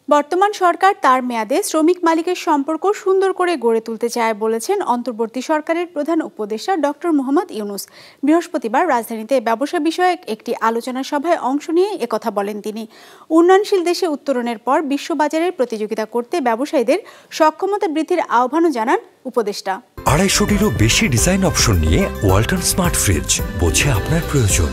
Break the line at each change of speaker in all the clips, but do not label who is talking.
বর্তমান সরকার তার মেয়াদে শ্রমিক মালিকের সম্পর্ক সুন্দর করে গড়ে তুলতে চায় বলেছেন অন্তর্বর্তী সরকারের প্রধান উপদেষ্টা ডক্টর মোহাম্মদ ইউনূস। বৃহস্পতিবার রাজধানীতে ব্যবসা বিষয়ক একটি আলোচনা সভায় অংশ নিয়ে একথা বলেন তিনি। উন্নয়নশীল দেশে উত্তরণের পর বিশ্ববাজারের প্রতিযোগিতা করতে ব্যবসায়ীদের সক্ষমতা বৃদ্ধির আহ্বানও জানান উপদেষ্টা।
250-টিরও বেশি ডিজাইন অপশন নিয়ে ওয়ালটন স্মার্ট ফ্রিজ, বোঝে আপনার প্রয়োজন।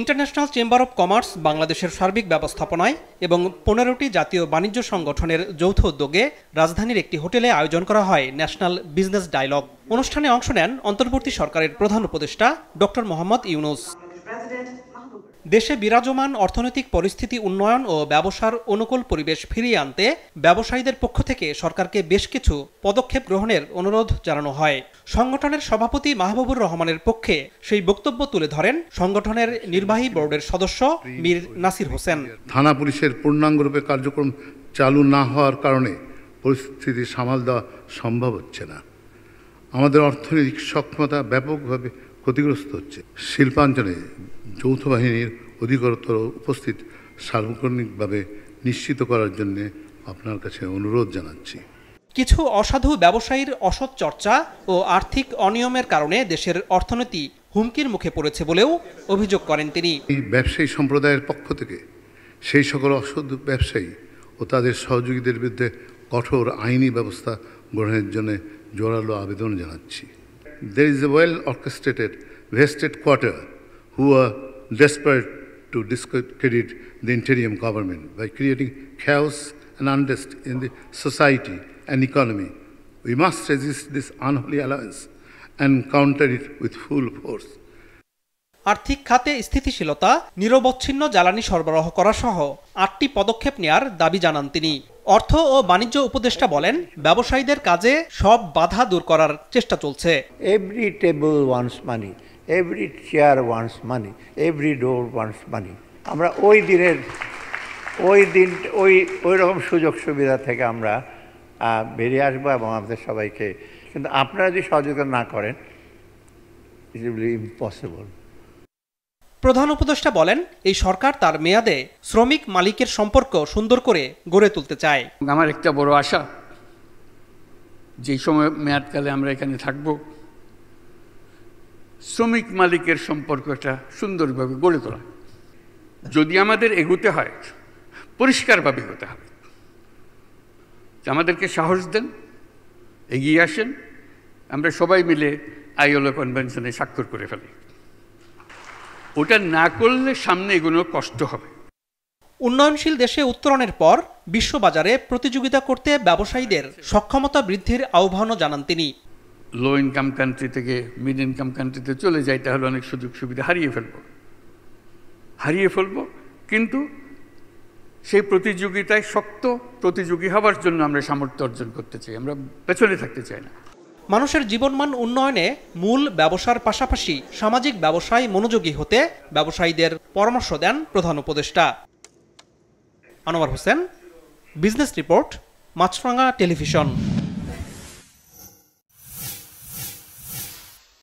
ইন্টারন্যাশনাল চেম্বার অব কমার্স বাংলাদেশের সার্বিক ব্যবস্থাপনায় এবং 15টি জাতীয় বাণিজ্য সংগঠনের যৌথ উদ্যোগে রাজধানীর একটি হোটেলে আয়োজন করা হয় ন্যাশনাল বিজনেস ডায়ালগ। অনুষ্ঠানে অংশ নেন অন্তর্বর্তী সরকারের প্রধান উপদেষ্টা ডক্টর মোহাম্মদ ইউনূস। দেশে বিরাজমান অর্থনৈতিক পরিস্থিতি উন্নয়ন ও ব্যবসার অনুকূল পরিবেশ ফিরিয়ে আনতে ব্যবসায়ীদের পক্ষ থেকে সরকারকে বেশ কিছু পদক্ষেপ গ্রহণের অনুরোধ জানানো হয়। সংগঠনের সভাপতি মাহবুবুর রহমানের পক্ষে সেই বক্তব্য তুলে ধরেন সংগঠনের নির্বাহী বোর্ডের সদস্য মীর নাসির হোসেন।
থানা পুলিশের পূর্ণাঙ্গরূপে কার্যক্রম চালু না হওয়ার কারণে পরিস্থিতি সামাল দেওয়া সম্ভব হচ্ছে না। আমাদের অর্থনৈতিক সক্ষমতা ব্যাপকভাবে ক্ষতিগ্রস্ত হচ্ছে। শিল্পাঞ্চলে যৌথ বাহিনীর অধিকতর উপস্থিত সার্বক্ষণিকভাবে নিশ্চিত করার জন্য আপনার কাছে অনুরোধ জানাচ্ছি।
কিছু অসাধু ব্যবসায়ীর অসৎ চর্চা ও আর্থিক অনিয়মের কারণে দেশের অর্থনীতি হুমকির মুখে পড়েছে বলেও অভিযোগ করেন তিনি।
এই ব্যবসায়ী সম্প্রদায়ের পক্ষ থেকে সেই সকল অসৎ ব্যবসায়ী ও তাদের সহযোগীদের বিরুদ্ধে কঠোর আইনি ব্যবস্থা গ্রহণের জন্য জোরালো আবেদন জানাচ্ছি। There is a well orchestrated vested quarter who are desperate to discredit the interim government by creating chaos and unrest in the society and economy. We must resist this unholy alliance and counter it with full force.
আর্থিক খাতে স্থিতিশীলতা, নিরবচ্ছিন্ন জ্বালানি সরবরাহ করা সহ 8টি পদক্ষেপ নেয়ার দাবি জানান তিনি। অর্থ ও বাণিজ্য উপদেষ্টা বলেন, ব্যবসায়ীদের কাজে সব বাধা দূর করার চেষ্টা চলছে।
Every table wants money, every chair wants money, every door wants money. আমরা ওই রকম সুযোগ সুবিধা থেকে আমরা বেরিয়ে আসবো এবং আমাদের সবাইকে, কিন্তু আপনারা যদি সহযোগিতা না করেন, ইট উইল বি ইম্পসিবল।
প্রধান উপদেষ্টা বলেন, এই সরকার তার মেয়াদে শ্রমিক মালিকের সম্পর্ক সুন্দর করে গড়ে তুলতে চায়।
আমার একটা বড় আশা, যেই সময় মেয়াদকালে আমরা এখানে থাকব, শ্রমিক মালিকের সম্পর্ক একটা সুন্দরভাবে গড়ে তোলা। যদি আমাদের এগোতে হয়, পরিষ্কারভাবে এগোতে হবে। আমাদেরকে সাহস দেন, এগিয়ে আসেন, আমরা সবাই মিলে আইএলও কনভেনশনে স্বাক্ষর করে ফেলি। ওটা না করলে সামনে এগুলো কষ্ট হবে।
উন্নয়নশীল দেশে উত্তরণের পর বিশ্ববাজারে প্রতিযোগিতা করতে ব্যবসায়ীদের সক্ষমতা বৃদ্ধির আহ্বানও জানান তিনি।
লো ইনকাম কান্ট্রি থেকে মিড ইনকাম কান্ট্রিতে চলে যায়, তাহলে অনেক সুযোগ সুবিধা হারিয়ে ফেলব। কিন্তু সেই প্রতিযোগিতায় শক্ত প্রতিযোগী হওয়ার জন্য আমরা সামর্থ্য অর্জন করতে চাই, আমরা পেছনে থাকতে চাই না।
মানুষের জীবনমান উন্নয়নে মূল ব্যবসার পাশাপাশি সামাজিক ব্যবসায় মনোযোগী হতে ব্যবসায়ীদের পরামর্শ দেন প্রধান উপদেষ্টা। আনোয়ার হোসেন, বিজনেস রিপোর্ট, মাছরাঙা টেলিভিশন।